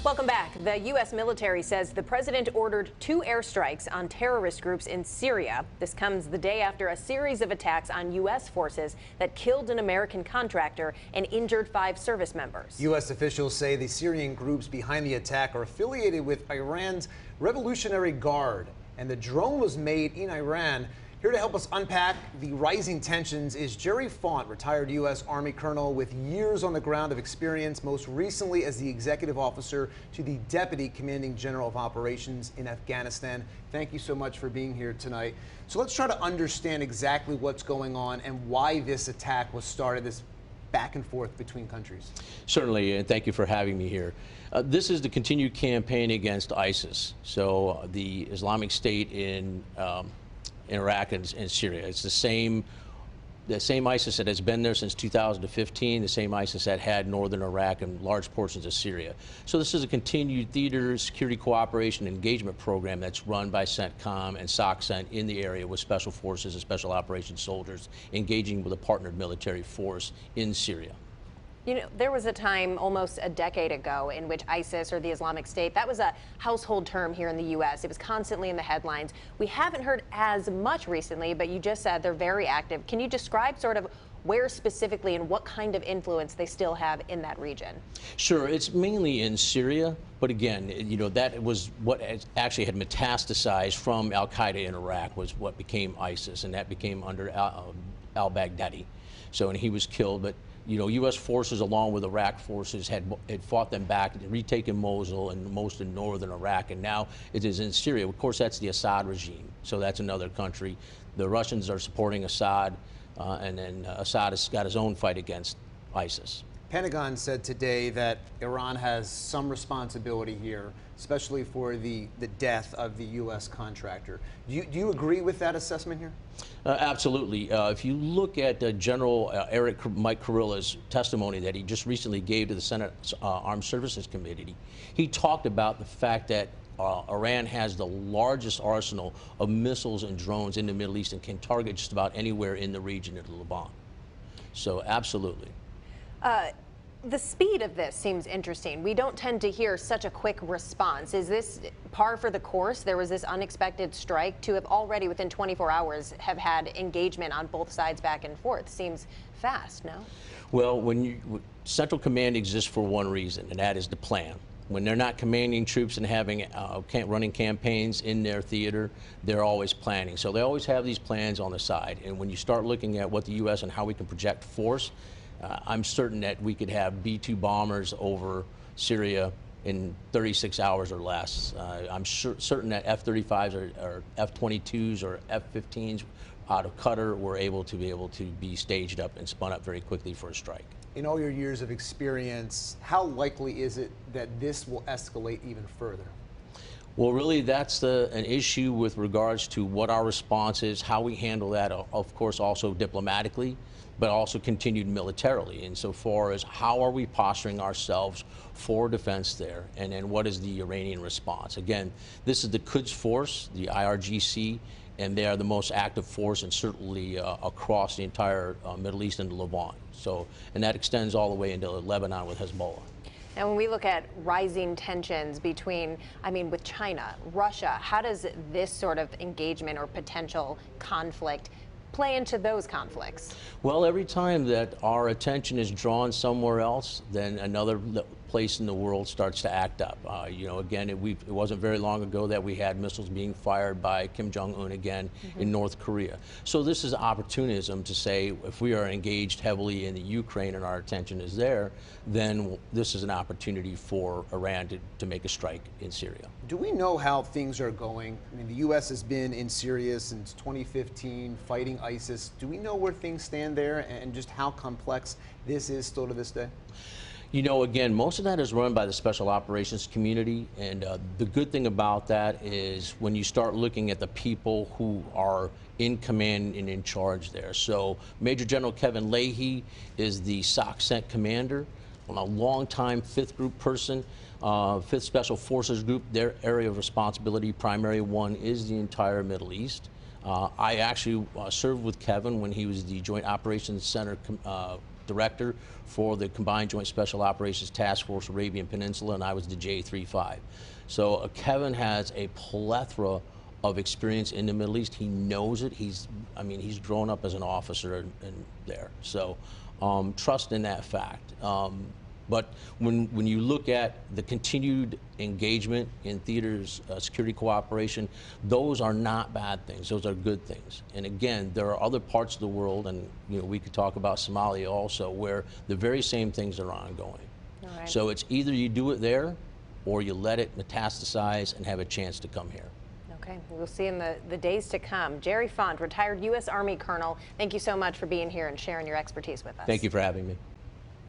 Welcome back. The U.S. military says the president ordered 2 airstrikes on terrorist groups in Syria. This comes the day after a series of attacks on U.S. forces that killed an American contractor and injured 5 service members. U.S. officials say the Syrian groups behind the attack are affiliated with Iran's Revolutionary Guard, and the drone was made in Iran. Here to help us unpack the rising tensions is Gerald Fault, retired U.S. Army Colonel with years on the ground of experience, most recently as the executive officer to the Deputy Commanding General of Operations in Afghanistan. Thank you so much for being here tonight. So let's try to understand exactly what's going on and why this attack was started, this back and forth between countries. Certainly, and thank you for having me here. This is the continued campaign against ISIS. So the Islamic State in Iraq and Syria. It's the same ISIS that has been there since 2015, the same ISIS that had northern Iraq and large portions of Syria. So this is a continued theater, security cooperation, engagement program that's run by CENTCOM and SOCCENT in the area with special forces and special operations soldiers engaging with a partnered military force in Syria. You know, there was a time almost a decade ago in which ISIS, or the Islamic State, that was a household term here in the U.S. It was constantly in the headlines. We haven't heard as much recently, but you just said they're very active. Can you describe sort of where specifically and what kind of influence they still have in that region? Sure, it's mainly in Syria, but again, you know, that was what actually had metastasized from al-Qaeda in Iraq, was what became ISIS, and that became under al-Baghdadi. So, and he was killed, but you know, U.S. forces along with Iraq forces had fought them back, retaken Mosul and most of northern Iraq, and now it is in Syria. Of course, that's the Assad regime, so that's another country. The Russians are supporting Assad, and then Assad has got his own fight against ISIS. Pentagon said today that Iran has some responsibility here, especially for the death of the U.S. contractor. Do you agree with that assessment here? Absolutely. If you look at General Mike Kurilla's testimony that he just recently gave to the Senate Armed Services Committee, he talked about the fact that Iran has the largest arsenal of missiles and drones in the Middle East and can target just about anywhere in the region of the Levant. So absolutely. The speed of this seems interesting. We don't tend to hear such a quick response. Is this par for the course? There was this unexpected strike to have already within 24 hours have had engagement on both sides back and forth. Seems fast, no? Well, Central Command exists for one reason, and that is the plan. When they're not commanding troops and having running campaigns in their theater, they're always planning. So they always have these plans on the side. And when you start looking at what the U.S. and how we can project force, I'm certain that we could have B-2 bombers over Syria in 36 hours or less. I'm certain that F-35s or F-22s or F-15s out of Qatar were able to be staged up and spun up very quickly for a strike. In all your years of experience, how likely is it that this will escalate even further? Well, really, that's an issue with regards to what our response is, how we handle that, of course, also diplomatically, but also continued militarily, insofar as how are we posturing ourselves for defense there, and then what is the Iranian response. Again, this is the Quds Force, the IRGC, and they are the most active force, and certainly across the entire Middle East and the Levant. So, and that extends all the way into Lebanon with Hezbollah. And when we look at rising tensions between, with China, Russia, how does this sort of engagement or potential conflict play into those conflicts? Well, every time that our attention is drawn somewhere else, then another place in the world starts to act up. You know, again, it wasn't very long ago that we had missiles being fired by Kim Jong-un again in North Korea. So this is opportunism to say, if we are engaged heavily in the Ukraine and our attention is there, then this is an opportunity for Iran to make a strike in Syria. Do we know how things are going? I mean, the U.S. has been in Syria since 2015, fighting ISIS. Do we know where things stand there and just how complex this is still to this day? You know, again, most of that is run by the special operations community, and the good thing about that is when you start looking at the people who are in command and in charge there. So Major General Kevin Leahy is the SOCCENT commander, a longtime 5th Group person, 5th Special Forces Group. Their area of responsibility, primary one, is the entire Middle East. I actually served with Kevin when he was the Joint Operations Center director for the Combined Joint Special Operations Task Force Arabian Peninsula, and I was the J35. So Kevin has a plethora of experience in the Middle East. He knows it. He's grown up as an officer in there. So trust in that fact. But when you look at the continued engagement in theaters, security cooperation, those are not bad things. Those are good things. And again, there are other parts of the world, and we could talk about Somalia also, where the very same things are ongoing. All right. So it's either you do it there, or you let it metastasize and have a chance to come here. Okay, we'll see in the days to come. Gerald Fault, retired U.S. Army Colonel, thank you so much for being here and sharing your expertise with us. Thank you for having me.